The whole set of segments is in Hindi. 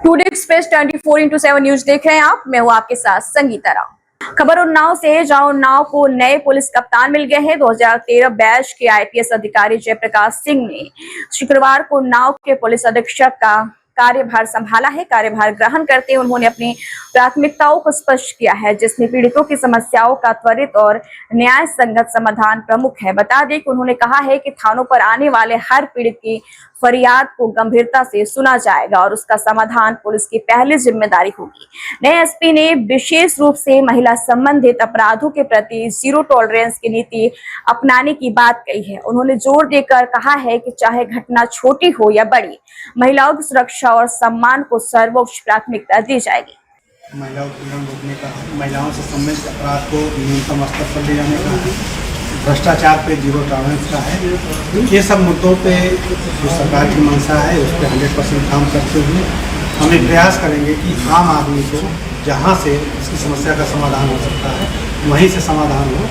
टुडे एक्सप्रेस 24/7 न्यूज देख रहे हैं आप। मैं हूं आपके साथ संगीता राव। खबर उन्नाव से है, जहां उन्नाव को नए पुलिस कप्तान मिल गए हैं। 2013 बैच के आईपीएस अधिकारी जयप्रकाश सिंह ने शुक्रवार को उन्नाव के पुलिस अधीक्षक का कार्यभार संभाला है। कार्यभार ग्रहण करते उन्होंने अपनी प्राथमिकताओं को स्पष्ट किया है, जिसमें पीड़ितों की समस्याओं का त्वरित और न्याय संगत समाधान प्रमुख है। बता दें कि उन्होंने कहा है कि थानों पर आने वाले हर पीड़ित की फरियाद को गंभीरता से सुना जाएगा और उसका समाधान पुलिस की पहली जिम्मेदारी होगी। नए एसपी ने विशेष रूप से महिला संबंधित अपराधों के प्रति जीरो टॉलरेंस की नीति अपनाने की बात कही है। उन्होंने जोर देकर कहा है कि चाहे घटना छोटी हो या बड़ी, महिलाओं की सुरक्षा और सम्मान को सर्वोच्च प्राथमिकता दी जाएगी। महिला उत्पीड़न रोकने का, महिलाओं से संबंधित अपराध को न्यूनतम स्तर पर ले जाने का, भ्रष्टाचार पे जीरो टॉलरेंस का है। ये सब मुद्दों पे जो सरकार की मंशा है उस पर 100% काम करते हुए हम एक प्रयास करेंगे कि आम आदमी को जहाँ से इसकी समस्या का समाधान हो सकता है वहीं से समाधान हो।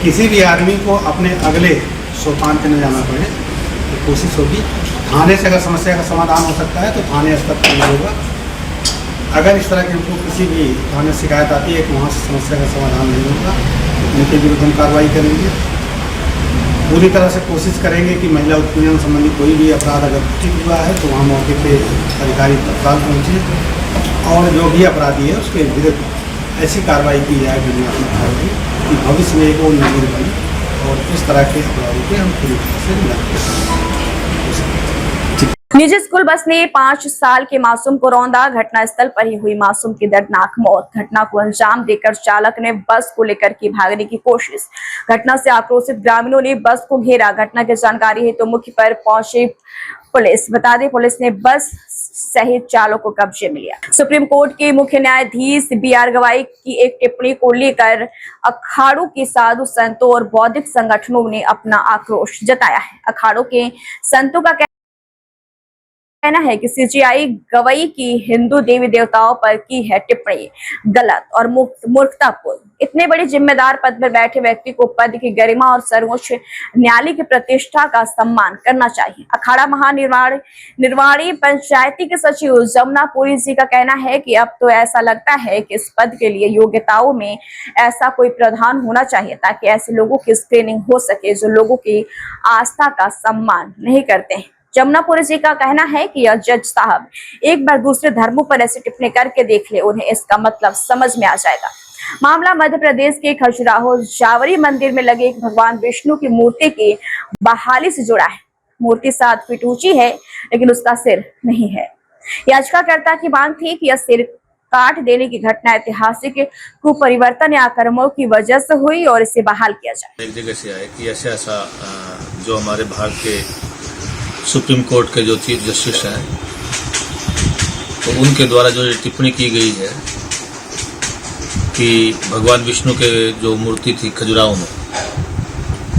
किसी भी आदमी को अपने अगले सोपान पे न जाना पड़े, तो कोशिश होगी। थाने से अगर समस्या का समाधान हो सकता है तो थाने स्तर पर होगा। अगर इस तरह की हमको किसी भी थाने शिकायत आती है कि वहाँ से समस्या का समाधान नहीं होगा, उनके विरुद्ध हम कार्रवाई करेंगे। पूरी तरह से कोशिश करेंगे कि महिला उत्पीड़न संबंधी कोई भी अपराध अगर घटित हुआ है तो वहाँ मौके पे अधिकारी तत्काल पहुँचे और जो भी अपराधी है उसके विरुद्ध ऐसी कार्रवाई की जाए कार्रवाई कि भविष्य में एक और नजर बने और इस तरह के अपराधों के हम पूरी तरह से नियंत्रण। निजी स्कूल बस ने 5 साल के मासूम को रौंदा। घटना स्थल पर ही हुई मासूम की दर्दनाक मौत। घटना को अंजाम देकर चालक ने बस को लेकर की भागने की कोशिश। घटना से आक्रोशित ग्रामीणों ने बस को घेरा। घटना की जानकारी है तो मुख्य पर पहुंची पुलिस। बता दें, पुलिस ने बस सहित चालक को कब्जे में लिया। सुप्रीम कोर्ट के मुख्य न्यायाधीश BR गवाई की एक टिप्पणी को लेकर अखाड़ों के साधु संतों और बौद्धिक संगठनों ने अपना आक्रोश जताया है। अखाड़ों के संतों का कहना है कि CJI गवई की हिंदू देवी देवताओं पर की है टिप्पणी गलत और मूर्खतापूर्ण। इतने बड़े जिम्मेदार पद पर बैठे व्यक्ति को पद की गरिमा और सर्वोच्च न्यायालय की प्रतिष्ठा का सम्मान करना चाहिए। अखाड़ा महानिर्वाणी पंचायती के सचिव जमुनापुरी जी का कहना है कि अब तो ऐसा लगता है कि इस पद के लिए योग्यताओं में ऐसा कोई प्रावधान होना चाहिए ताकि ऐसे लोगों की स्क्रीनिंग हो सके जो लोगों की आस्था का सम्मान नहीं करते हैं। जमुनापुरी जी का कहना है कि यह जज साहब एक बार दूसरे धर्मों पर ऐसी टिप्पणी करके देख ले, उन्हें इसका मतलब समझ में आ जाएगा। मामला मध्य प्रदेश के खजुराहो जावरी मंदिर में लगे एक भगवान विष्णु की मूर्ति की बहाली से जुड़ा है। मूर्ति 7 फीट ऊंची है, लेकिन उसका सिर नहीं है। याचिकाकर्ता की मांग थी कि यह सिर काट देने की घटना ऐतिहासिक कुपरिवर्तन या आक्रमणों की वजह से हुई और इसे बहाल किया जाए। एक जगह से आए कि ऐसा जो हमारे भारत के सुप्रीम कोर्ट के जो चीफ जस्टिस हैं तो उनके द्वारा जो टिप्पणी की गई है कि भगवान विष्णु के जो मूर्ति थी खजुराहो में,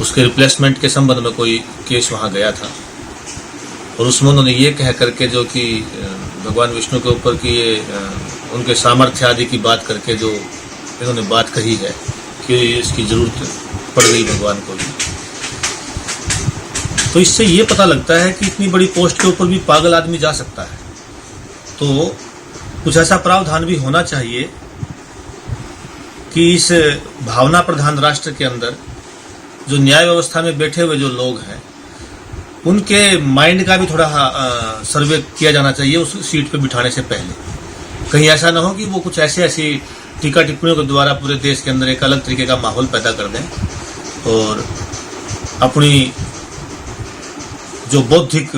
उसके रिप्लेसमेंट के संबंध में कोई केस वहां गया था और उसमें उन्होंने ये कह करके जो कि भगवान विष्णु के ऊपर की ये उनके सामर्थ्य आदि की बात करके जो इन्होंने बात कही है कि इसकी जरूरत पड़ गई भगवान को भी, तो इससे ये पता लगता है कि इतनी बड़ी पोस्ट के ऊपर भी पागल आदमी जा सकता है। तो कुछ ऐसा प्रावधान भी होना चाहिए कि इस भावना प्रधान राष्ट्र के अंदर जो न्याय व्यवस्था में बैठे हुए जो लोग हैं उनके माइंड का भी थोड़ा सर्वे किया जाना चाहिए उस सीट पे बिठाने से पहले। कहीं ऐसा ना हो कि वो कुछ ऐसी टीका टिप्पणियों के द्वारा पूरे देश के अंदर एक अलग तरीके का माहौल पैदा कर दें और अपनी जो बौद्धिक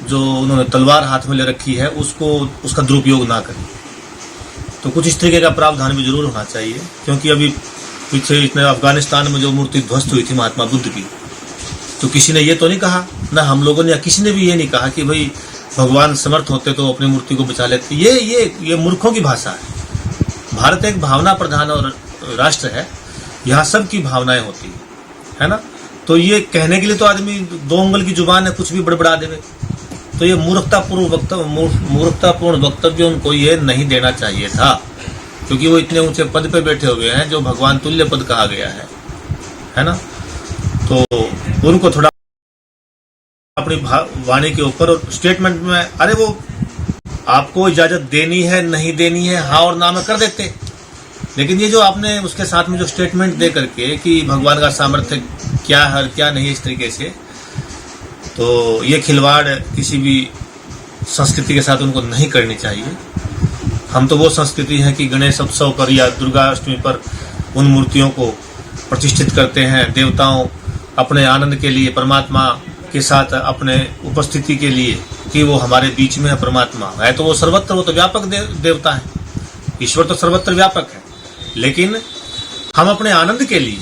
जो उन्होंने तलवार हाथ में ले रखी है उसका दुरुपयोग ना करें। तो कुछ इस तरीके का प्रावधान भी जरूर होना चाहिए, क्योंकि अभी पीछे इतने अफगानिस्तान में जो मूर्ति ध्वस्त हुई थी महात्मा बुद्ध की, तो किसी ने ये तो नहीं कहा, ना हम लोगों ने या किसी ने भी ये नहीं कहा कि भाई भगवान समर्थ होते तो अपनी मूर्ति को बचा लेते। ये मूर्खों की भाषा है। भारत एक भावना प्रधान और राष्ट्र है, यहाँ सबकी भावनाएं होती है ना। तो ये कहने के लिए तो आदमी 2 उंगल की जुबान है, कुछ भी बड़बड़ा देवे। तो ये मूर्खतापूर्ण वक्तव्य उनको ये नहीं देना चाहिए था, क्योंकि वो इतने ऊंचे पद पे बैठे हुए हैं जो भगवान तुल्य पद कहा गया है ना। तो उनको थोड़ा अपनी वाणी के ऊपर और स्टेटमेंट में, अरे वो आपको इजाजत देनी है नहीं देनी है, हाँ और ना में कर देते। लेकिन ये जो आपने उसके साथ में जो स्टेटमेंट दे करके कि भगवान का सामर्थ्य क्या है और क्या नहीं, इस तरीके से, तो ये खिलवाड़ किसी भी संस्कृति के साथ उनको नहीं करनी चाहिए। हम तो वो संस्कृति है कि गणेश उत्सव पर या दुर्गा अष्टमी पर उन मूर्तियों को प्रतिष्ठित करते हैं, देवताओं अपने आनंद के लिए, परमात्मा के साथ अपने उपस्थिति के लिए, कि वो हमारे बीच में है। परमात्मा है तो वो सर्वत्र, वो तो व्यापक देवता है, ईश्वर तो सर्वत्र व्यापक है। लेकिन हम अपने आनंद के लिए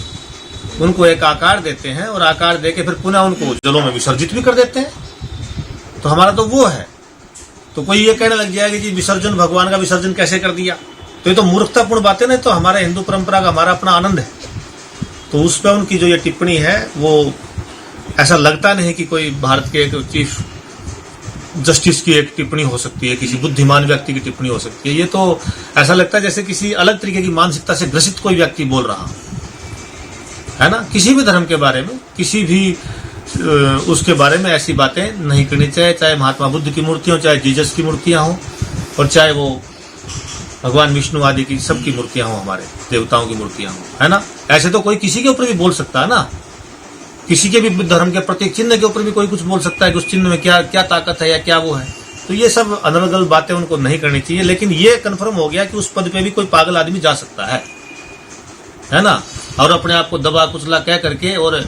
उनको एक आकार देते हैं और आकार देके फिर पुनः उनको जलों में विसर्जित भी कर देते हैं। तो हमारा तो वो है। तो कोई ये कहने लग जाएगा कि विसर्जन, भगवान का विसर्जन कैसे कर दिया, तो ये तो मूर्खतापूर्ण बातें नहीं, तो हमारे हिंदू परंपरा का हमारा अपना आनंद है। तो उस पर उनकी जो ये टिप्पणी है, वो ऐसा लगता नहीं कि कोई भारत के एक चीफ जस्टिस की एक टिप्पणी हो सकती है, किसी बुद्धिमान व्यक्ति की टिप्पणी हो सकती है। ये तो ऐसा लगता है जैसे किसी अलग तरीके की मानसिकता से ग्रसित कोई व्यक्ति बोल रहा है ना। किसी भी धर्म के बारे में, किसी भी उसके बारे में ऐसी बातें नहीं करनी चाहिए, चाहे महात्मा बुद्ध की मूर्तियां हो, चाहे जीसस की मूर्तियां हो, और चाहे वो भगवान विष्णु आदि की सबकी मूर्तियां हो, हमारे देवताओं की मूर्तियां हो, है ना। ऐसे तो कोई किसी के ऊपर भी बोल सकता है ना, किसी के भी धर्म के प्रत्येक चिन्ह के ऊपर भी कोई कुछ बोल सकता है कि उस चिन्ह में क्या क्या ताकत है या क्या वो है। तो ये सब अनर्गल बातें उनको नहीं करनी चाहिए। लेकिन ये कन्फर्म हो गया कि उस पद पे भी कोई पागल आदमी जा सकता है ना, और अपने आप को दबा कुचला कह करके और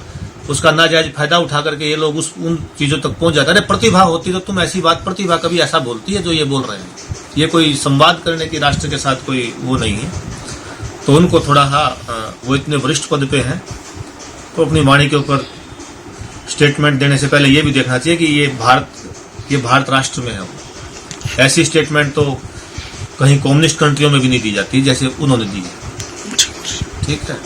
उसका नाजायज फायदा उठा करके ये लोग उन चीजों तक पहुंच जाते हैं। अरे प्रतिभा होती तो तुम ऐसी बात, प्रतिभा कभी ऐसा बोलती है जो ये बोल रहे हैं। ये कोई संवाद करने की राष्ट्र के साथ कोई वो नहीं है। तो उनको थोड़ा वो इतने वरिष्ठ पद पे हैं, तो अपनी वाणी के ऊपर स्टेटमेंट देने से पहले ये भी देखना चाहिए कि ये भारत राष्ट्र में है। वो ऐसी स्टेटमेंट तो कहीं कम्युनिस्ट कंट्रियों में भी नहीं दी जाती जैसे उन्होंने दी है। ठीक है।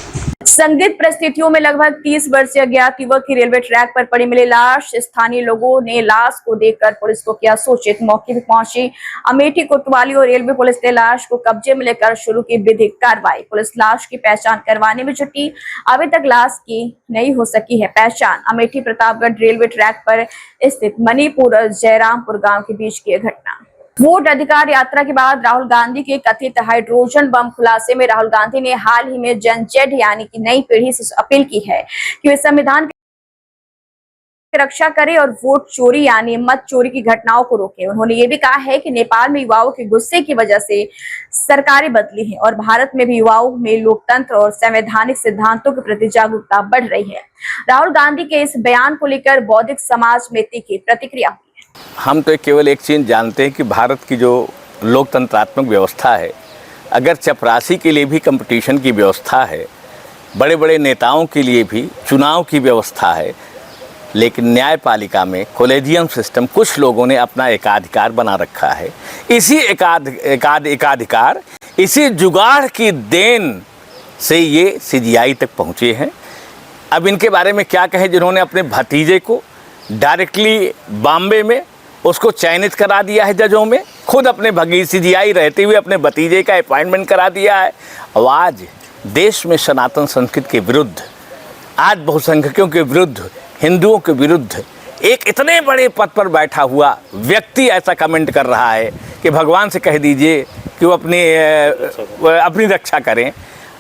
संदिग्ध परिस्थितियों में लगभग 30 वर्षीय अज्ञात युवक की रेलवे ट्रैक पर पड़ी मिली लाश। स्थानीय लोगों ने लाश को देखकर पुलिस को किया सूचित। मौके पर पहुंची अमेठी कोतवाली और रेलवे पुलिस ने लाश को कब्जे में लेकर शुरू की विधिक कार्रवाई। पुलिस लाश की पहचान करवाने में जुटी। अभी तक लाश की नहीं हो सकी है पहचान। अमेठी प्रतापगढ़ रेलवे ट्रैक पर स्थित मणिपुर और जयरामपुर गाँव के बीच की घटना। वोट अधिकार यात्रा के बाद राहुल गांधी के कथित हाइड्रोजन बम खुलासे में राहुल गांधी ने हाल ही में जन जेड यानी कि नई पीढ़ी से अपील की है कि वे संविधान की रक्षा करें और वोट चोरी यानी मत चोरी की घटनाओं को रोकें। उन्होंने ये भी कहा है कि नेपाल में युवाओं के गुस्से की वजह से सरकारें बदली हैं और भारत में भी युवाओं में लोकतंत्र और संवैधानिक सिद्धांतों के प्रति जागरूकता बढ़ रही है। राहुल गांधी के इस बयान को लेकर बौद्धिक समाज में तीखी प्रतिक्रिया हुई। हम तो केवल एक चीज़ जानते हैं कि भारत की जो लोकतंत्रात्मक व्यवस्था है, अगर चपरासी के लिए भी कंपटीशन की व्यवस्था है, बड़े बड़े नेताओं के लिए भी चुनाव की व्यवस्था है, लेकिन न्यायपालिका में कोलेजियम सिस्टम कुछ लोगों ने अपना एकाधिकार बना रखा है। इसी एकाधिकार इसी जुगाड़ की देन से ये सीजीआई तक पहुँचे हैं। अब इनके बारे में क्या कहें जिन्होंने अपने भतीजे को डायरेक्टली बॉम्बे में उसको चयनित करा दिया है जजों में, खुद अपने सीजीआई रहते हुए अपने भतीजे का अपॉइंटमेंट करा दिया है। और आज देश में सनातन संस्कृति के विरुद्ध, आज बहुसंख्यकों के विरुद्ध, हिंदुओं के विरुद्ध एक इतने बड़े पद पर बैठा हुआ व्यक्ति ऐसा कमेंट कर रहा है कि भगवान से कह दीजिए कि वो अपनी रक्षा करें।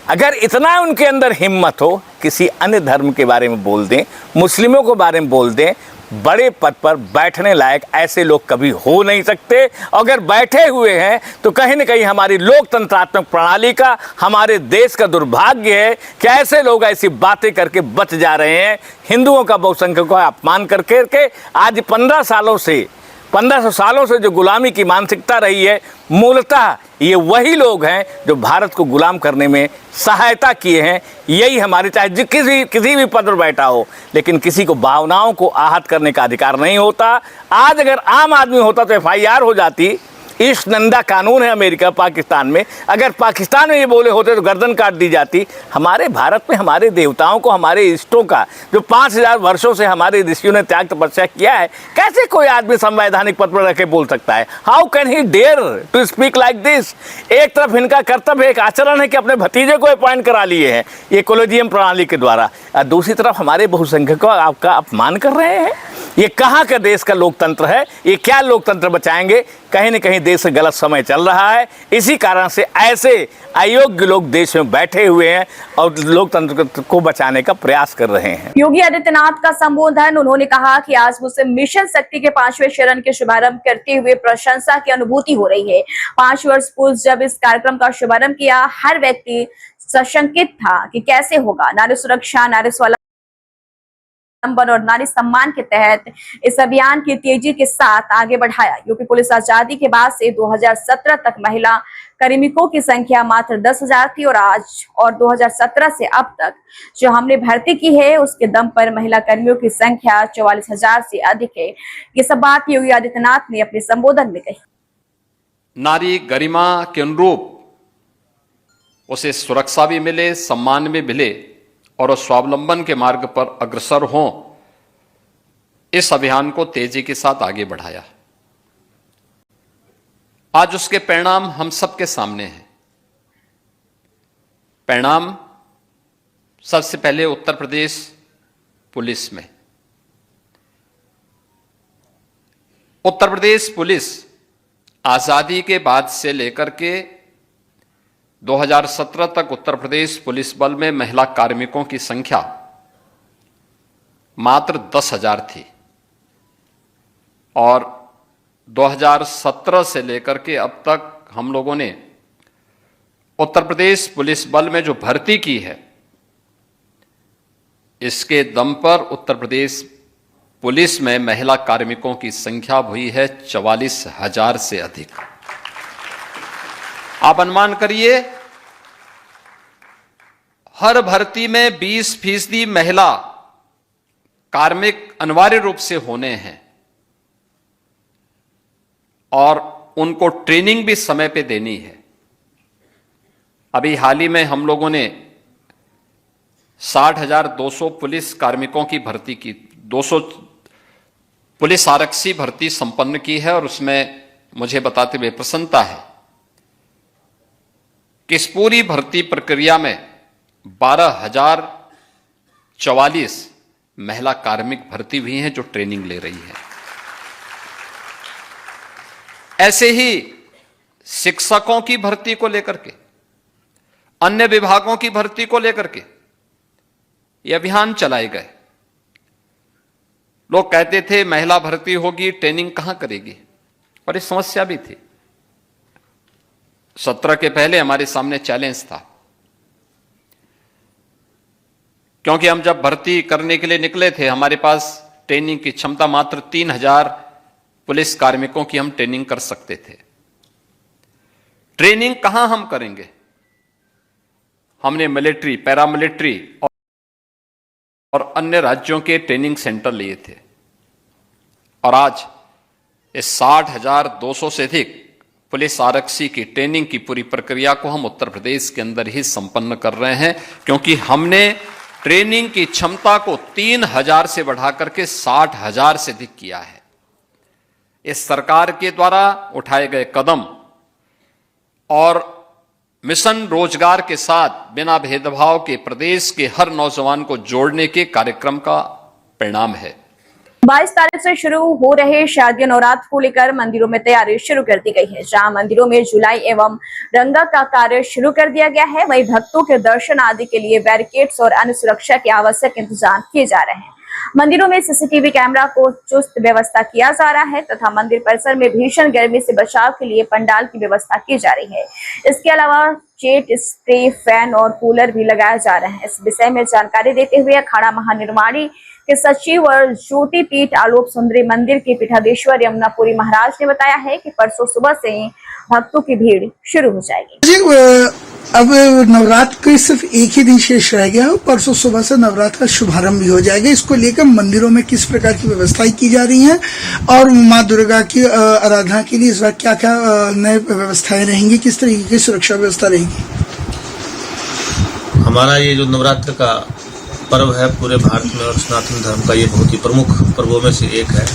अगर इतना उनके अंदर हिम्मत हो, किसी अन्य धर्म के बारे में बोल दें, मुस्लिमों के बारे में बोल दें, बड़े पद पर बैठने लायक ऐसे लोग कभी हो नहीं सकते। अगर बैठे हुए हैं तो कहीं न कहीं हमारी लोकतंत्रात्मक प्रणाली का, हमारे देश का दुर्भाग्य है कि ऐसे लोग ऐसी बातें करके बच जा रहे हैं। हिंदुओं का बहुसंख्यकों का अपमान करके आज 1500 सालों से जो गुलामी की मानसिकता रही है, मूलतः ये वही लोग हैं जो भारत को गुलाम करने में सहायता किए हैं। यही हमारे, चाहे किसी भी पद पर बैठा हो, लेकिन किसी को भावनाओं को आहत करने का अधिकार नहीं होता। आज अगर आम आदमी होता तो FIR हो जाती। ईस्ट नंदा कानून है अमेरिका पाकिस्तान में, अगर पाकिस्तान में ये बोले होते तो गर्दन काट दी जाती। हमारे भारत में हमारे देवताओं को, हमारे इष्टों का जो 5000 वर्षों से हमारे ऋषियों ने त्याग तपस्या किया है, कैसे कोई आदमी संवैधानिक पद पर रह के बोल सकता है? How can he dare to speak like this? एक तरफ इनका कर्तव्य, एक आचरण है कि अपने भतीजे को अपॉइंट करा लिए हैं ये कोलेजियम प्रणाली के द्वारा, और दूसरी तरफ हमारे बहुसंख्यकों आपका अपमान कर रहे हैं। ये कहाँ का देश का लोकतंत्र है? ये क्या लोकतंत्र बचाएंगे? कहीं न कहीं देश का गलत समय चल रहा है। इसी कारण से ऐसे अयोग्य लोग देश में बैठे हुए हैं और लोकतंत्र को बचाने का प्रयास कर रहे हैं। योगी आदित्यनाथ का संबोधन, उन्होंने कहा कि आज मुझसे मिशन शक्ति के 5वें चरण के शुभारंभ करते हुए प्रशंसा की अनुभूति हो रही है। 5 वर्ष पूर्व जब इस कार्यक्रम का शुभारंभ किया, हर व्यक्ति सशंकित था कि कैसे होगा। नारी सुरक्षा, नारी स्वावलंबन और नारी सम्मान के तहत इस अभियान की तेजी के साथ आगे बढ़ाया। यूपी पुलिस आजादी के बाद से 2017 तक महिला कार्मिकों की संख्या मात्र 10,000 थी और आज और 2017 से अब तक जो हमने भर्ती की है उसके दम पर महिला कर्मियों की संख्या 44,000 से अधिक है। ये सब बात योगी आदित्यनाथ ने अपने संबोधन में कही। नारी गरिमा के अनुरूप उसे सुरक्षा भी मिले, सम्मान भी मिले और स्वावलंबन के मार्ग पर अग्रसर हों, इस अभियान को तेजी के साथ आगे बढ़ाया। आज उसके परिणाम हम सबके सामने हैं। परिणाम सबसे पहले उत्तर प्रदेश पुलिस में। उत्तर प्रदेश पुलिस आजादी के बाद से लेकर के 2017 तक उत्तर प्रदेश पुलिस बल में महिला कार्मिकों की संख्या मात्र 10,000 थी और 2017 से लेकर के अब तक हम लोगों ने उत्तर प्रदेश पुलिस बल में जो भर्ती की है, इसके दम पर उत्तर प्रदेश पुलिस में महिला कार्मिकों की संख्या हुई है 44,000 से अधिक। आप अनुमान करिए, हर भर्ती में 20% महिला कार्मिक अनिवार्य रूप से होने हैं और उनको ट्रेनिंग भी समय पे देनी है। अभी हाल ही में हम लोगों ने 60,200 पुलिस कार्मिकों की भर्ती की, 200 पुलिस आरक्षी भर्ती संपन्न की है और उसमें मुझे बताते हुए प्रसन्नता है कि इस पूरी भर्ती प्रक्रिया में 12,044 महिला कार्मिक भर्ती हुई हैं जो ट्रेनिंग ले रही है। ऐसे ही शिक्षकों की भर्ती को लेकर के, अन्य विभागों की भर्ती को लेकर के ये अभियान चलाए गए। लोग कहते थे महिला भर्ती होगी, ट्रेनिंग कहां करेगी, और ये समस्या भी थी। 17 के पहले हमारे सामने चैलेंज था, क्योंकि हम जब भर्ती करने के लिए निकले थे हमारे पास ट्रेनिंग की क्षमता मात्र 3,000 पुलिस कार्मिकों की हम ट्रेनिंग कर सकते थे। ट्रेनिंग कहां हम करेंगे? हमने मिलिट्री, पैरामिलिट्री और अन्य राज्यों के ट्रेनिंग सेंटर लिए थे और आज इस 60,200 से अधिक पुलिस आरक्षी की ट्रेनिंग की पूरी प्रक्रिया को हम उत्तर प्रदेश के अंदर ही संपन्न कर रहे हैं, क्योंकि हमने ट्रेनिंग की क्षमता को 3,000 से बढ़ाकर के 60,000 से अधिक किया है। इस सरकार के द्वारा उठाए गए कदम और मिशन रोजगार के साथ बिना भेदभाव के प्रदेश के हर नौजवान को जोड़ने के कार्यक्रम का परिणाम है। 22 तारीख से शुरू हो रहे शारदीय नवरात्र को लेकर मंदिरों में तैयारी शुरू कर दी गई है। जहां मंदिरों में जुलाई एवं रंगा का कार्य शुरू कर दिया गया है, वहीं भक्तों के दर्शन आदि के लिए बैरिकेड्स और अन्य सुरक्षा के आवश्यक इंतजाम किए जा रहे हैं। मंदिरों में सीसीटीवी कैमरा को चुस्त व्यवस्था किया जा रहा है तथा मंदिर परिसर में भीषण गर्मी से बचाव के लिए पंडाल की व्यवस्था की जा रही है। इसके अलावा जेट स्प्रे, फैन और कूलर भी लगाए जा रहे हैं। इस विषय में जानकारी देते हुए अखाड़ा महानिर्माणी के सचिव और ज्योति पीठ आलोक सुंदरी मंदिर के पीठाधीश्वर यमुनापुरी महाराज ने बताया है कि परसों सुबह से ही भक्तों की भीड़ शुरू हो जाएगी। अब नवरात्र के सिर्फ एक ही दिन शेष रह गया है, परसों सुबह से नवरात्र का शुभारंभ भी हो जाएगा। इसको लेकर मंदिरों में किस प्रकार की व्यवस्थाएं की जा रही हैं और माँ दुर्गा की आराधना के लिए इस बार क्या क्या नई व्यवस्थाएं रहेंगी, किस तरीके की सुरक्षा व्यवस्था रहेगी? हमारा ये जो नवरात्र का पर्व है पूरे भारत में और सनातन धर्म का ये बहुत ही प्रमुख पर्वों में से एक है।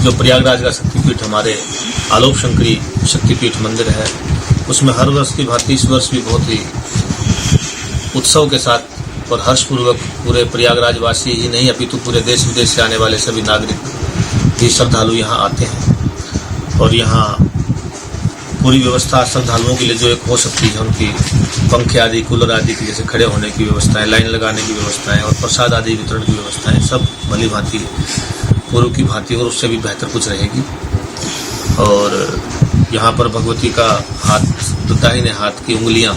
जो प्रयागराज का शक्तिपीठ हमारे आलोक शंकरी शक्तिपीठ मंदिर है, उसमें हर वर्ष की भांति इस वर्ष भी बहुत ही उत्सव के साथ और हर्षपूर्वक पूरे प्रयागराज वासी ही नहीं अपितु पूरे देश विदेश से आने वाले सभी नागरिक भी श्रद्धालु यहाँ आते हैं और यहाँ पूरी व्यवस्था श्रद्धालुओं के लिए जो एक हो सकती है, उनकी पंखे आदि, कूलर आदि की जैसे खड़े होने की व्यवस्थाएं, लाइन लगाने की व्यवस्थाएं और प्रसाद आदि वितरण की व्यवस्थाएं सब भली भांति पूर्व की भांति और उससे भी बेहतर कुछ रहेगी। और यहाँ पर भगवती का हाथ, दाहिने हाथ की उंगलियां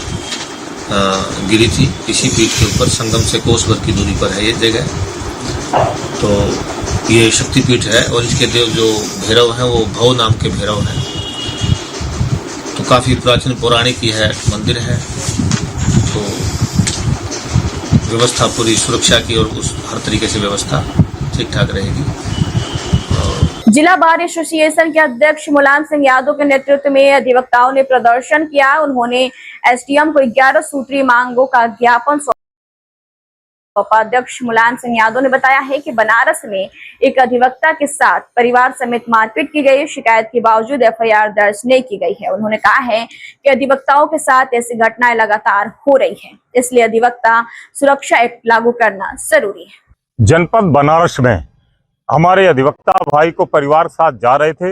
गिरी थी इसी पीठ के ऊपर, संगम से कोस भर की दूरी पर है ये जगह। तो ये शक्तिपीठ है और इसके देव जो भैरव हैं वो भव नाम के भैरव हैं। तो काफ़ी प्राचीन पौराणिक ही है, मंदिर है। तो व्यवस्था पूरी सुरक्षा की और उस हर तरीके से व्यवस्था ठीक ठाक रहेगी। जिला बार एसोसिएशन के अध्यक्ष मुलायम सिंह यादव के नेतृत्व में अधिवक्ताओं ने प्रदर्शन किया। उन्होंने एसडीएम को 11 सूत्रीय मांगों का ज्ञापन सौंपा। अध्यक्ष मुलायम सिंह यादव ने बताया है कि बनारस में एक अधिवक्ता के साथ परिवार समेत मारपीट की गई, शिकायत के बावजूद एफआईआर दर्ज नहीं की गई है। उन्होंने कहा है कि अधिवक्ताओं के साथ ऐसी घटनाएं लगातार हो रही हैं, इसलिए अधिवक्ता सुरक्षा एक्ट लागू करना जरूरी है। जनपद बनारस में हमारे अधिवक्ता भाई को परिवार साथ जा रहे थे,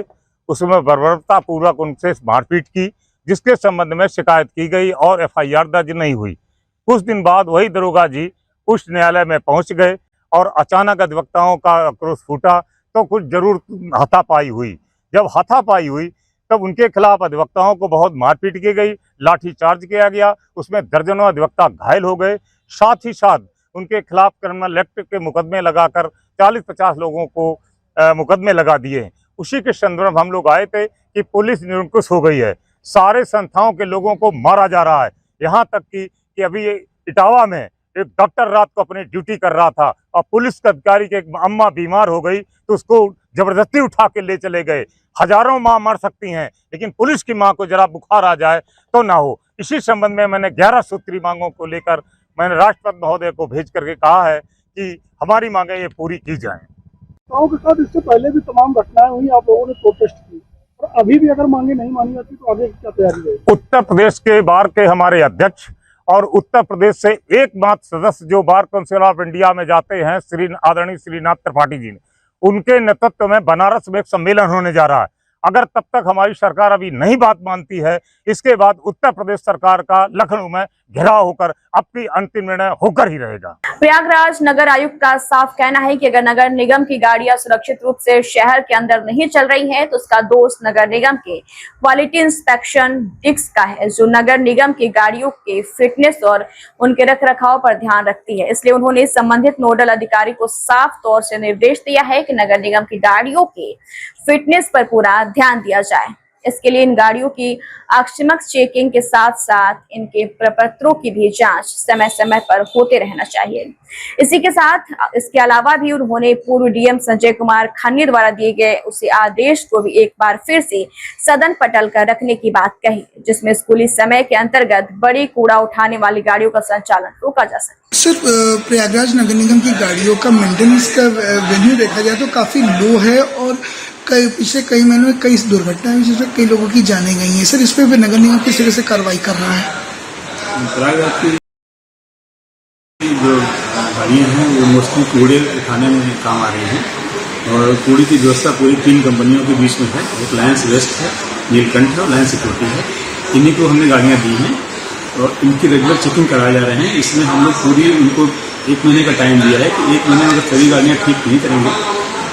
उसमें बर्बरता पूर्वक उनसे मारपीट की, जिसके संबंध में शिकायत की गई और एफआईआर दर्ज नहीं हुई। कुछ दिन बाद वही दरोगा जी उच्च न्यायालय में पहुंच गए और अचानक अधिवक्ताओं का आक्रोश फूटा तो कुछ जरूर हाथापाई हुई। जब हाथापाई हुई तब उनके खिलाफ अधिवक्ताओं को बहुत मारपीट की गई, लाठीचार्ज किया गया, उसमें दर्जनों अधिवक्ता घायल हो गए। साथ ही साथ उनके खिलाफ क्रिमिनल एक्ट के मुकदमे लगाकर 40-50 लोगों को मुकदमे लगा दिए। उसी के संदर्भ हम लोग आए थे कि पुलिस निरंकुश हो गई है, सारे संस्थाओं के लोगों को मारा जा रहा है। यहाँ तक कि अभी इटावा में एक डॉक्टर रात को अपनी ड्यूटी कर रहा था और पुलिस के अधिकारी की एक अम्मा बीमार हो गई तो उसको जबरदस्ती उठा के ले चले गए। हजारों माँ मर सकती हैं लेकिन पुलिस की माँ को जरा बुखार आ जाए तो ना हो। इसी संबंध में मैंने 11 सूत्री मांगों को लेकर मैंने राष्ट्रपति महोदय को भेज करके कहा है कि हमारी मांगे ये पूरी की जाएं। गाँव के साथ इससे पहले भी तमाम घटनाएं हुई, आप लोगों ने प्रोटेस्ट की और अभी भी अगर मांगे नहीं मानी जाती तो आगे क्या तैयारी है? उत्तर प्रदेश के बार के हमारे अध्यक्ष और उत्तर प्रदेश से एकमात्र सदस्य जो बार काउंसिल ऑफ इंडिया में जाते हैं आदरणीय श्रीनाथ त्रिपाठी जी ने, उनके नेतृत्व में बनारस में एक सम्मेलन होने जा रहा है। अगर तब तक हमारी सरकार अभी नहीं बात मानती है, इसके बाद उत्तर प्रदेश सरकार का लखनऊ में घेराव होकर अब की अंतिम निर्णय होकर ही रहेगा। प्रयागराज नगर आयुक्त का साफ कहना है कि अगर नगर निगम की गाड़ियां सुरक्षित रूप से शहर के अंदर नहीं चल रही हैं, तो उसका दोष नगर निगम के क्वालिटी इंस्पेक्शन डिस्क का है, जो नगर निगम की गाड़ियों के फिटनेस और उनके रखरखाव पर ध्यान रखती है। इसलिए उन्होंने संबंधित नोडल अधिकारी को साफ तौर से निर्देश दिया है कि नगर निगम की गाड़ियों के फिटनेस पर पूरा ध्यान दिया जाए। इसके लिए इन गाड़ियों की आकस्मिक चेकिंग के साथ साथ इनके प्रपत्रों की भी जांच समय समय पर होते रहना चाहिए। इसी के साथ इसके अलावा भी उन्होंने पूर्व डीएम संजय कुमार खन्नी द्वारा दिए गए उसी आदेश को भी एक बार फिर से सदन पटल कर रखने की बात कही, जिसमें स्कूली समय के अंतर्गत बड़ी कूड़ा उठाने वाली गाड़ियों का संचालन रोका जा सके। सर, प्रयागराज नगर निगम की गाड़ियों का मेंटेनेंस का वेन्यू देखा जाए तो काफी लो है और पिछले कई महीनों में कई दुर्घटनाएं हुई जिसमें कई लोगों की जानें गई हैं। सर, इस पे नगर निगम किस तरह से कार्रवाई कर रहा है? प्रयागराज की जो गाड़ियाँ हैं वो मोस्टली कूड़े उठाने में काम आ रही हैं और कूड़े की व्यवस्था पूरी 3 कंपनियों के बीच में है। एक लायंस वेस्ट है, नीलकंठ है और लायंस सिक्योरिटी है। इन्हीं को हमने गाड़ियाँ दी हैं और इनकी रेगुलर चेकिंग कराए जा रहे हैं। इसमें हम लोग पूरी उनको 1 महीने का टाइम दिया है कि 1 महीने में अगर सभी गाड़ियाँ ठीक नहीं करेंगे,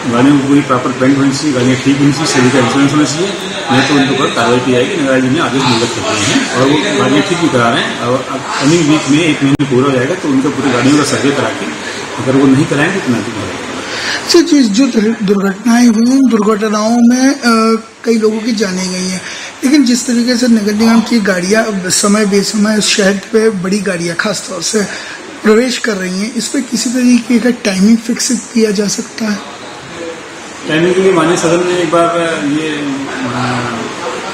गाड़ियों को पूरी प्रॉपर पेंट होनी चाहिए, गाड़ियाँ ठीक होनी चाहिए, सभी का इंश्योरेंस होना चाहिए, नहीं तो उनके ऊपर कार्रवाई की जाएगी। नगर जी ने आदेश निर्गत कर दिए हैं और वो गाड़ियाँ ठीक भी करा रहे हैं और कमिंग वीक में 1 महीने पूरा हो जाएगा तो उनका पूरी गाड़ियों का सर्वे करा के अगर वो नहीं कराएंगे तो नहीं कराएंगे। सर, जो दुर्घटनाएं हुई उन दुर्घटनाओं में कई लोगों की जाने गई हैं, लेकिन जिस तरीके से नगर निगम की गाड़ियाँ समय बेसमय शहर पे बड़ी गाड़ियाँ खासतौर से प्रवेश कर रही हैं, इस पर किसी तरीके का टाइमिंग फिक्स किया जा सकता है? टाइमिंग के लिए माननीय सदन ने एक बार ये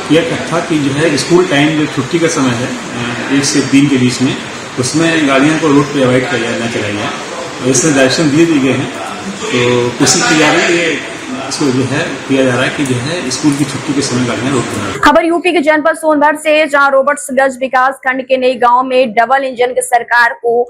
किया था कि जो है स्कूल टाइम जो छुट्टी का समय है 1 से 3 के बीच में, उसमें गाड़ियों को रोड पे अवॉइड किया जाए, न चलाई जाए। इसमें डायरेक्शन दिए गए हैं तो कोशिश की जा रही है, इसको जो है किया जा रहा है कि जो है स्कूल की छुट्टी के समय गाड़ियां रोक देना। खबर यूपी के जनपद सोनभद्र से, जहां रॉबर्ट्सगंज विकास खंड के नई गांव में डबल इंजन की सरकार को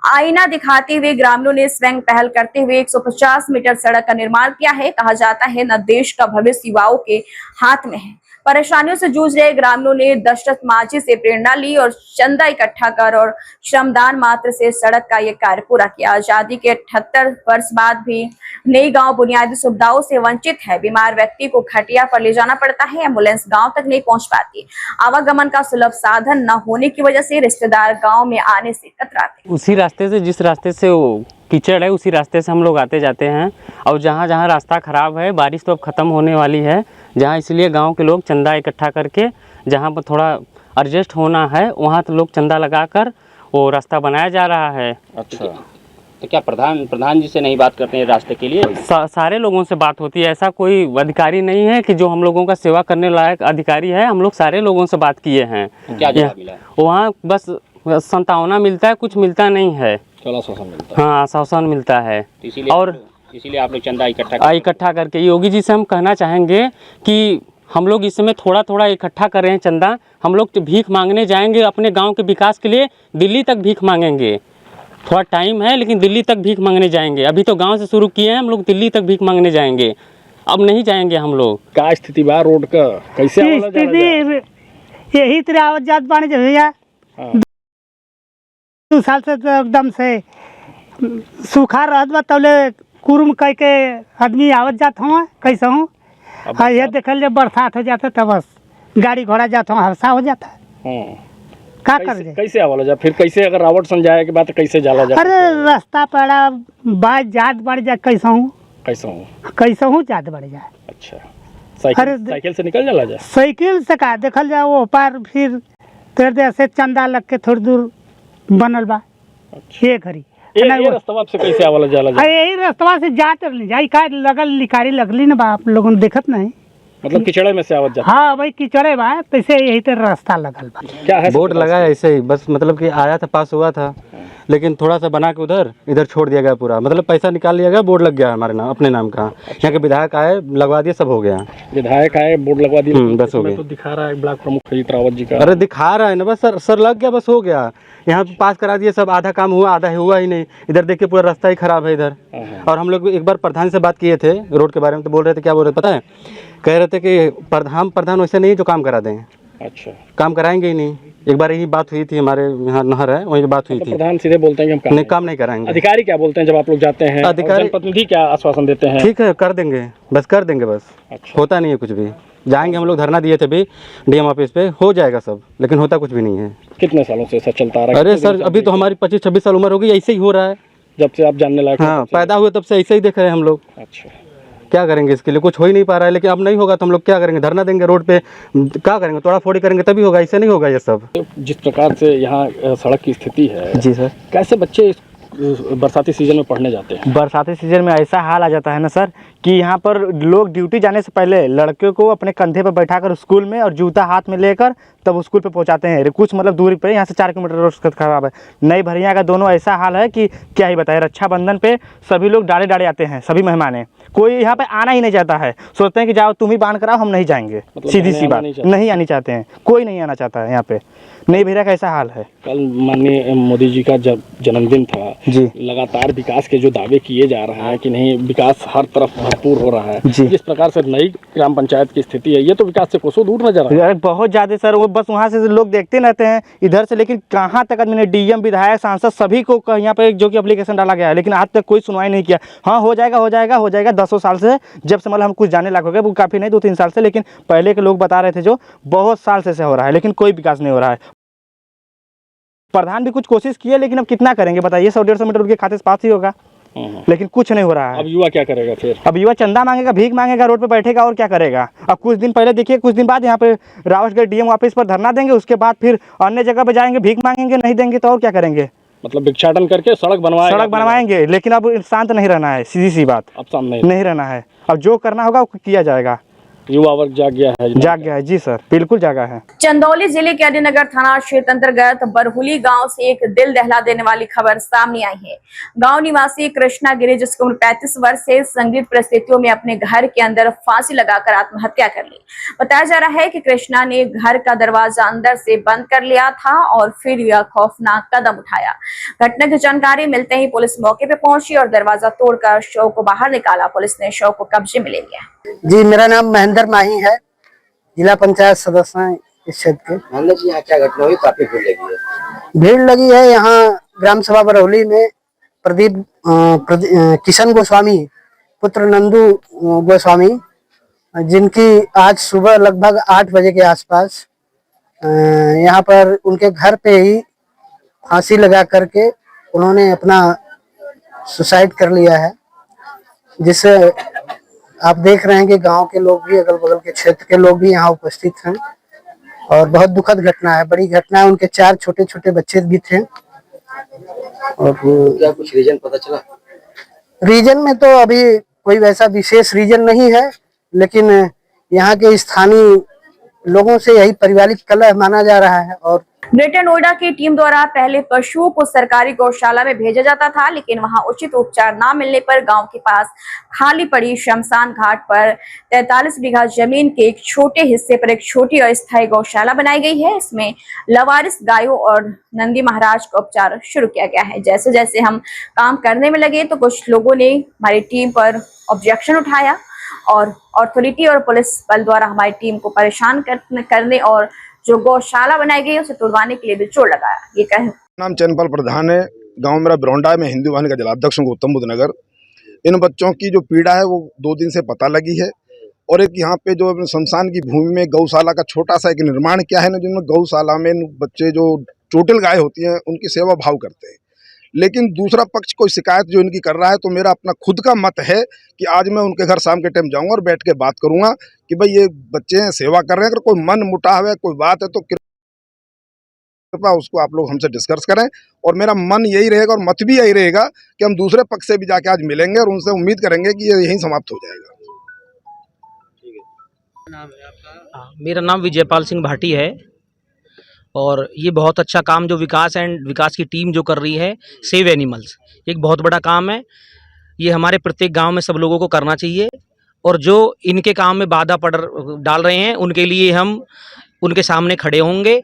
आईना दिखाते हुए ग्रामीणों ने स्वयं पहल करते हुए 150 मीटर सड़क का निर्माण किया है। कहा जाता है न देश का भविष्य युवाओं के हाथ में है। परेशानियों से जूझ रहे ग्रामीणों ने दशरथ मांझी से प्रेरणा ली और चंदा इकट्ठा कर और श्रमदान मात्र से सड़क का ये कार्य पूरा किया। आजादी के 78 वर्ष बाद भी नई गांव बुनियादी सुविधाओं से वंचित है। बीमार व्यक्ति को खटिया पर ले जाना पड़ता है, एम्बुलेंस गांव तक नहीं पहुंच पाती। आवागमन का सुलभ साधन न होने की वजह से रिश्तेदार गांव में आने से कतराते। उसी रास्ते से, जिस रास्ते से वो कीचड़ है, उसी रास्ते से हम लोग आते जाते हैं। और जहाँ जहाँ रास्ता ख़राब है, बारिश तो अब ख़त्म होने वाली है, जहाँ इसलिए गांव के लोग चंदा इकट्ठा करके जहाँ पर थोड़ा एडजस्ट होना है वहाँ तो लोग चंदा लगाकर वो रास्ता बनाया जा रहा है। अच्छा, तो क्या प्रधान जी से नहीं बात करते हैं रास्ते के लिए? सारे लोगों से बात होती है। ऐसा कोई अधिकारी नहीं है कि जो हम लोगों का सेवा करने लायक अधिकारी है। हम लोग सारे लोगों से बात किए हैं। क्या जवाब मिला? वहाँ बस संतावना मिलता है, कुछ मिलता नहीं है। आश्वासन मिलता है। हाँ, आश्वासन मिलता है। इसीलिए आप लोग चंदा इकट्ठा करके योगी जी से हम कहना चाहेंगे कि हम लोग इस समय थोड़ा थोड़ा इकट्ठा कर रहे हैं चंदा। हम लोग तो भीख मांगने जाएंगे अपने गांव के विकास के लिए, दिल्ली तक भीख मांगेंगे। थोड़ा टाइम है लेकिन दिल्ली तक भीख मांगने जाएंगे। अभी तो गांव से शुरू किए हैं, हम लोग दिल्ली तक भीख मांगने जाएंगे। अब नहीं जाएंगे हम लोग। क्या स्थिति बा रोड का? कैसे यही तरह आवत जात पानी जब भैया 2 साल से तो एकदम से सूखा रहत बा, तबले कुरुम कह के आदमी आवत जात हुआ कैसे हूँ। हाँ, ये देखल जब बरसात हो जाता तब बस गाड़ी घोड़ा जाता हूँ, हादसा हो जाता है। क्या कर दे? कैसे आवाला जा? फिर कैसे अगर रावट सन जाए के बाद कैसे जाला जा? अरे रास्ता पड़ा बात जात बढ़ जा कैसे हूँ जात बढ़ जाए। अच्छा, साइकिल से निकल जाला जा? साइकिल से का देखल जा वो पार फिर तेरे से चंदा लग के थोड़ी दूर बनल बा। ये घड़ी ये रास्ता से कैसे आवाला जाला जा? यही रास्ता से जाते जाई का लगल लिकारी लगली ना बा, आप लोगों ने देखत नहीं। मतलब किचड़े में से आवत जा? हाँ भाई किचड़े बा, तैसे यही तो रास्ता लगल बा। क्या है? बोर्ड लगा है ऐसे ही बस, मतलब कि आया था, पास हुआ था, लेकिन थोड़ा सा बना के इधर छोड़ दिया गया पूरा। मतलब पैसा निकाल लिया गया, बोर्ड लग गया हमारे नाम, अपने नाम का। यहाँ के विधायक आए, लगवा दिए, सब हो गया। विधायक आए, बोर्ड लगवा दिए, बस हो गया। तो दिखा रहा है ब्लॉक प्रमुख रावत जी का। अरे दिखा रहा है ना, बस सर लग गया, बस हो गया। यहाँ पास करा दिए सब, आधा काम हुआ, आधा हुआ ही नहीं। इधर देखिए पूरा रास्ता ही खराब है इधर। और हम लोग एक बार प्रधान से बात किए थे रोड के बारे में, तो बोल रहे थे, क्या बोल रहे थे पता है? कह रहे थे कि प्रधान वैसे नहीं जो काम करा दें। अच्छा, काम कराएंगे ही नहीं। एक बार यही बात हुई थी, हमारे यहाँ नहर है वहीं बात हुई थी। प्रधान सीधे बोलते हैं कि हम काम नहीं कराएंगे। अधिकारी क्या बोलते हैं जब आप लोग जाते हैं? अधिकारी जनप्रतिनिधि क्या आश्वासन देते हैं? ठीक है, कर देंगे, बस कर देंगे बस। अच्छा। होता नहीं है कुछ भी। जाएंगे हम लोग, धरना दिए थे भी डीएम ऑफिस पे, हो जाएगा सब, लेकिन होता कुछ भी नहीं है। कितने सालों से ऐसा चलता आ रहा है? अरे सर, अभी तो हमारी 25-26 साल उम्र हो गई, ऐसे ही हो रहा है जब से आप जानने लायक। हाँ, पैदा हुए तब से ऐसे ही देख रहे हैं हम लोग। अच्छा, क्या करेंगे इसके लिए? कुछ हो ही नहीं पा रहा है, लेकिन अब नहीं होगा तो हम लोग क्या करेंगे? धरना देंगे रोड पे, क्या करेंगे? तोड़ा फोड़ी करेंगे तभी होगा, ऐसे नहीं होगा ये सब। जिस प्रकार से यहाँ सड़क की स्थिति है, जी सर, कैसे बच्चे बरसाती सीजन में पढ़ने जाते हैं? बरसाती सीजन में ऐसा हाल आ जाता है ना सर कि यहाँ पर लोग ड्यूटी जाने से पहले लड़के को अपने कंधे पर बैठाकर स्कूल में और जूता हाथ में लेकर तब स्कूल पे पहुँचाते हैं। कुछ मतलब दूरी पे, यहाँ से 4 किलोमीटर रोड खराब है। नई भरिया का दोनों ऐसा हाल है कि क्या ही बताए। रक्षाबंधन पे सभी लोग डाले आते हैं, सभी मेहमान। कोई यहाँ पे आना ही नहीं चाहता है, सोचते हैं कि जाओ तुम ही बांध कराओ, हम नहीं जाएंगे। मतलब सीधी सी बात, नहीं आनी चाहते हैं, कोई नहीं आना चाहता है यहाँ पे। नई भैया का ऐसा हाल है। कल माननीय मोदी जी का जब जन्मदिन था जी, लगातार विकास के जो दावे किए जा रहे हैं कि नहीं विकास हर तरफ भरपूर हो रहा है जी। जिस प्रकार से नई ग्राम पंचायत की स्थिति है, ये तो विकास से कोसों दूर नजर आ रहा है। बहुत ज़्यादा सर, वो बस वहाँ से लोग देखते रहते हैं इधर से, लेकिन कहाँ तक आदमी ने डीएम, विधायक, सांसद सभी को यहाँ पे जो कि एप्लीकेशन डाला गया है, लेकिन आज तक कोई सुनवाई नहीं किया। हाँ, हो जाएगा 10 साल से, जब से मतलब हम कुछ जाने लायक हो गए, वो काफ़ी नहीं 2-3 साल से, लेकिन पहले के लोग बता रहे थे जो बहुत साल से हो रहा है, लेकिन कोई विकास नहीं हो रहा है। प्रधान भी कुछ कोशिश किए, लेकिन अब कितना करेंगे बताइए? 100-150 मीटर उनके खाते से पास ही होगा, लेकिन कुछ नहीं हो रहा है। अब युवा क्या करेगा फिर? अब युवा चंदा मांगेगा, भीख मांगेगा, रोड पे बैठेगा और क्या करेगा? अब कुछ दिन पहले देखिए, कुछ दिन बाद यहाँ पे रावतगढ़ डीएम ऑफिस पर धरना देंगे, उसके बाद फिर अन्य जगह पे जाएंगे, भीख मांगेंगे, नहीं देंगे तो और क्या करेंगे? मतलब भिक्षाटन करके सड़क बनवाएंगे, लेकिन अब शांत नहीं रहना है, सीधी सी बात। अब सामने नहीं रहना है, अब जो करना होगा वो किया जाएगा। युवा वर्ग जाग गया है? जाग गया है जी सर, बिल्कुल जागा है। चंदौली जिले के अलीनगर थाना क्षेत्र अंतर्गत बरहुली गांव से एक दिल दहला देने वाली खबर सामने आई है। गांव निवासी कृष्णा गिरी, जिसकी उम्र 35 वर्ष से संदिग्ध परिस्थितियों में अपने घर के अंदर फांसी लगाकर आत्महत्या कर ली। बताया जा रहा है कि कृष्णा ने घर का दरवाजा अंदर से बंद कर लिया था और फिर यह खौफनाक कदम उठाया। घटना की जानकारी मिलते ही पुलिस मौके पर पहुंची और दरवाजा तोड़कर शव को बाहर निकाला। पुलिस ने शव को कब्जे में ले लिया। जी, मेरा नाम महेंद्र माही है, जिला पंचायत सदस्य हैं इस क्षेत्र के। महेंद्र जी, यहाँ क्या घटना हुई? काफी भीड़ लगी है। भीड़ लगी है यहाँ ग्राम सभा बरौली में। किशन गोस्वामी पुत्र नंदू गोस्वामी, जिनकी आज सुबह लगभग 8 बजे के आसपास यहाँ पर उनके घर पे ही फांसी लगा करके उन्होंने अपना सुसाइड कर लिया है, जिससे आप देख रहे हैं कि गांव के लोग भी, अगल बगल के क्षेत्र के लोग भी यहाँ उपस्थित हैं और बहुत दुखद घटना है, बड़ी घटना है। उनके 4 छोटे छोटे बच्चे भी थे। और क्या कुछ रीजन पता चला? रीजन में तो अभी कोई वैसा विशेष रीजन नहीं है, लेकिन यहाँ के स्थानीय लोगों से यही पारिवारिक कलह माना जा रहा है। और ग्रेटर नोएडा की टीम द्वारा पहले पशुओं को सरकारी गौशाला में भेजा जाता था, लेकिन वहां उचित उपचार न मिलने पर गांव के पास खाली पड़ी शमशान घाट पर 43 बीघा जमीन के एक छोटे हिस्से पर एक छोटी अस्थायी गौशाला बनाई गई है। इसमें लवारिस गायों और नंदी महाराज का उपचार शुरू किया गया है। जैसे जैसे हम काम करने में लगे तो कुछ लोगों ने हमारी टीम पर ऑब्जेक्शन उठाया और अथॉरिटी और पुलिस बल द्वारा हमारी टीम को परेशान करने और जो गौशाला बनाई गई है उसे तुड़वाने के लिए भी जोर लगाया। ये कह नाम चैनपाल प्रधान है, गांव मेरा ब्रौंडा में हिंदू वाहिनी का जलाध्यक्ष हूँ गौतम बुद्ध नगर। इन बच्चों की जो पीड़ा है वो 2 दिन से पता लगी है। और एक यहाँ पे जो शमशान की भूमि में गौशाला का छोटा सा एक निर्माण किया है ना, जिनमें गौशाला में बच्चे जो टोटल गाय होती हैं उनकी सेवा भाव करते हैं। लेकिन दूसरा पक्ष कोई शिकायत जो इनकी कर रहा है, तो मेरा अपना खुद का मत है कि आज मैं उनके घर शाम के टाइम जाऊंगा और बैठ के बात करूंगा कि भाई ये बच्चे हैं, सेवा कर रहे हैं, अगर कोई मन मुटाव है, कोई बात है तो कृपया उसको आप लोग हमसे डिस्कस करें। और मेरा मन यही रहेगा और मत भी यही रहेगा कि हम दूसरे पक्ष से भी जाके आज मिलेंगे और उनसे उम्मीद करेंगे कि ये यहीं समाप्त हो जाएगा। मेरा नाम विजयपाल सिंह भाटी है और ये बहुत अच्छा काम जो विकास की टीम जो कर रही है, सेव एनिमल्स, एक बहुत बड़ा काम है। ये हमारे प्रत्येक गांव में सब लोगों को करना चाहिए और जो इनके काम में बाधा डाल रहे हैं उनके लिए हम उनके सामने खड़े होंगे।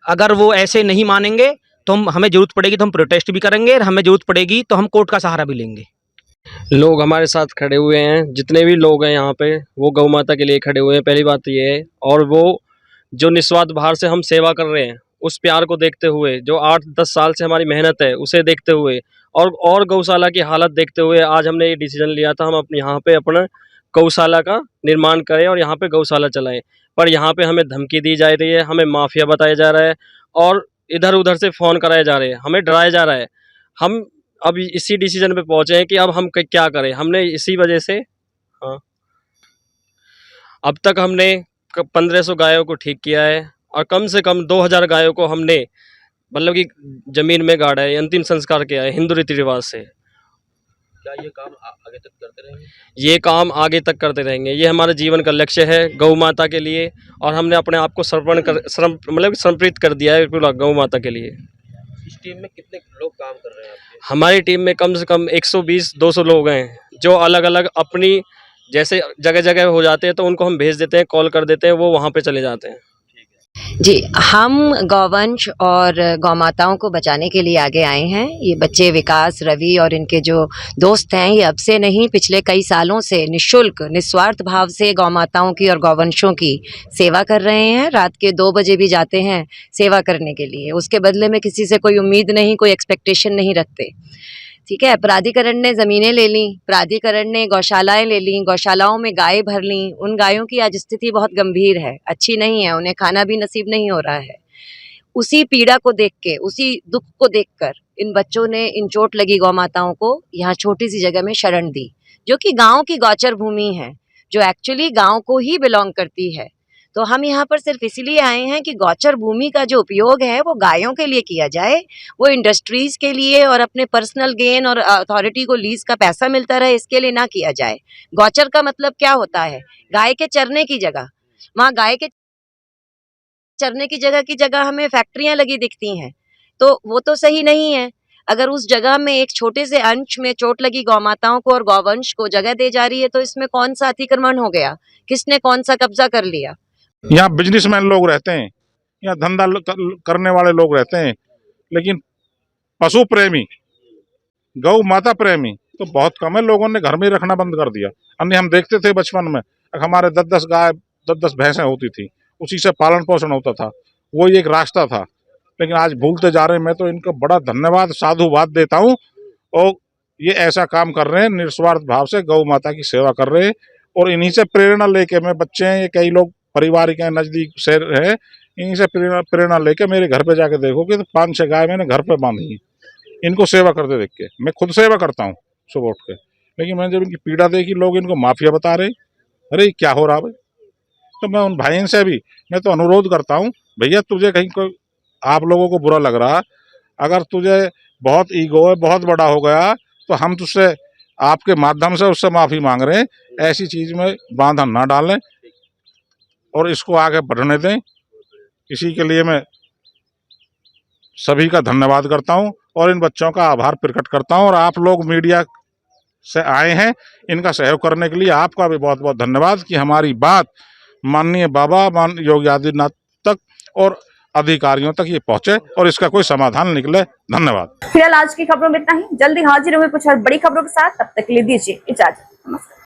अगर वो ऐसे नहीं मानेंगे तो हमें ज़रूरत पड़ेगी तो हम प्रोटेस्ट भी करेंगे और हमें ज़रूरत पड़ेगी तो हम कोर्ट का सहारा भी लेंगे। लोग हमारे साथ खड़े हुए हैं, जितने भी लोग हैं यहाँ पे वो गौ माता के लिए खड़े हुए हैं, पहली बात ये है। और वो जो निस्वार्थ भाव से हम सेवा कर रहे हैं, उस प्यार को देखते हुए, जो 8-10 साल से हमारी मेहनत है उसे देखते हुए और गौशाला की हालत देखते हुए आज हमने ये डिसीजन लिया था हम अपने यहाँ पे अपना गौशाला का निर्माण करें और यहाँ पे गौशाला चलाएं। पर यहाँ पे हमें धमकी दी जा रही है, हमें माफिया बताया जा रहा है और इधर उधर से फ़ोन कराए जा रहे हैं, हमें डराया जा रहा है। हम अब इसी डिसीजन पे पहुँचे हैं कि अब हम क्या करें। हमने इसी वजह से अब तक हमने 1500 गायों को ठीक किया है और कम से कम 2000 गायों को हमने मतलब कि ज़मीन में गाड़ा है, अंतिम संस्कार किया है हिंदू रीति रिवाज से। क्या ये काम आगे तक करते रहेंगे? ये काम आगे तक करते रहेंगे, ये हमारे जीवन का लक्ष्य है गौ माता के लिए और हमने अपने आप को समर्पित कर दिया है पूरा गौ माता के लिए। इस टीम में कितने लोग काम कर रहे हैं आपके? हमारी टीम में कम से कम 120-200 लोग हैं जो अलग अलग अपनी जैसे जगह जगह हो जाते हैं तो उनको हम भेज देते हैं, कॉल कर देते हैं, वो वहाँ पे चले जाते हैं। जी, हम गौवंश और गौमाताओं को बचाने के लिए आगे आए हैं। ये बच्चे विकास, रवि और इनके जो दोस्त हैं, ये अब से नहीं पिछले कई सालों से निःशुल्क निस्वार्थ भाव से गौमाताओं की और गौवंशों की सेवा कर रहे हैं। रात के 2 बजे भी जाते हैं सेवा करने के लिए, उसके बदले में किसी से कोई उम्मीद नहीं, कोई एक्सपेक्टेशन नहीं रखते। ठीक है, प्राधिकरण ने ज़मीनें ले ली, प्राधिकरण ने गौशालाएं ले ली, गौशालाओं में गायें भर ली। उन गायों की आज स्थिति बहुत गंभीर है, अच्छी नहीं है, उन्हें खाना भी नसीब नहीं हो रहा है। उसी पीड़ा को देख के, उसी दुख को देखकर इन बच्चों ने इन चोट लगी गौ माताओं को यहाँ छोटी सी जगह में शरण दी, जो कि गाँव की गौचर भूमि है, जो एक्चुअली गाँव को ही बिलोंग करती है। तो हम यहाँ पर सिर्फ इसलिए आए हैं कि गौचर भूमि का जो उपयोग है वो गायों के लिए किया जाए, वो इंडस्ट्रीज के लिए और अपने पर्सनल गेन और अथॉरिटी को लीज का पैसा मिलता रहे, इसके लिए ना किया जाए। गौचर का मतलब क्या होता है? गाय के चरने की जगह। वहाँ गाय के चरने की जगह हमें फैक्ट्रियां लगी दिखती हैं, तो वो तो सही नहीं है। अगर उस जगह में एक छोटे से अंश में चोट लगी गौमाताओं को और गौवंश को जगह दे जा रही है, तो इसमें कौन सा अतिक्रमण हो गया? किसने कौन सा कब्जा कर लिया? यहाँ बिजनेसमैन लोग रहते हैं, यहाँ धंधा करने वाले लोग रहते हैं, लेकिन पशु प्रेमी, गौ माता प्रेमी तो बहुत कम है। लोगों ने घर में रखना बंद कर दिया। अन्य हम देखते थे बचपन में, हमारे 10-10 गाय 10-10 भैंसें होती थी, उसी से पालन पोषण होता था, वही एक रास्ता था। लेकिन आज भूलते जा रहे हैं। मैं तो इनको बड़ा धन्यवाद साधुवाद देता हूँ, और ये ऐसा काम कर रहे हैं निस्वार्थ भाव से, गौ माता की सेवा कर रहे हैं। और इन्हीं से प्रेरणा लेके, मैं बच्चे हैं, ये कई लोग परिवार के नज़दीक से है, इन्हीं से प्रेरणा लेके मेरे घर पे जाके देखो कि 5-6 गाय मैंने घर पे बांधी है, इनको सेवा करते देख के। मैं खुद सेवा करता हूँ सुबह उठ के, लेकिन मैंने जब इनकी पीड़ा देखी, लोग इनको माफिया बता रहे, अरे क्या हो रहा भाई। तो मैं उन भाइयों से भी मैं तो अनुरोध करता हूँ, भैया तुझे कहीं कोई आप लोगों को बुरा लग रहा, अगर तुझे बहुत ईगो है, बहुत बड़ा हो गया, तो हम तुझसे आपके माध्यम से उससे माफ़ी मांग रहे हैं। ऐसी चीज़ में बांधा ना डालें और इसको आगे बढ़ने दें। इसी के लिए मैं सभी का धन्यवाद करता हूं और इन बच्चों का आभार प्रकट करता हूं। और आप लोग मीडिया से आए हैं, इनका सहयोग करने के लिए आपका भी बहुत बहुत धन्यवाद कि हमारी बात माननीय बाबा योगी आदित्यनाथ तक और अधिकारियों तक ये पहुंचे और इसका कोई समाधान निकले। धन्यवाद। फिलहाल आज की खबरों में इतना ही। जल्दी हाजिर होंगे कुछ और बड़ी खबरों के साथ, तब तक के लिए दीजिए इजाजत। नमस्कार।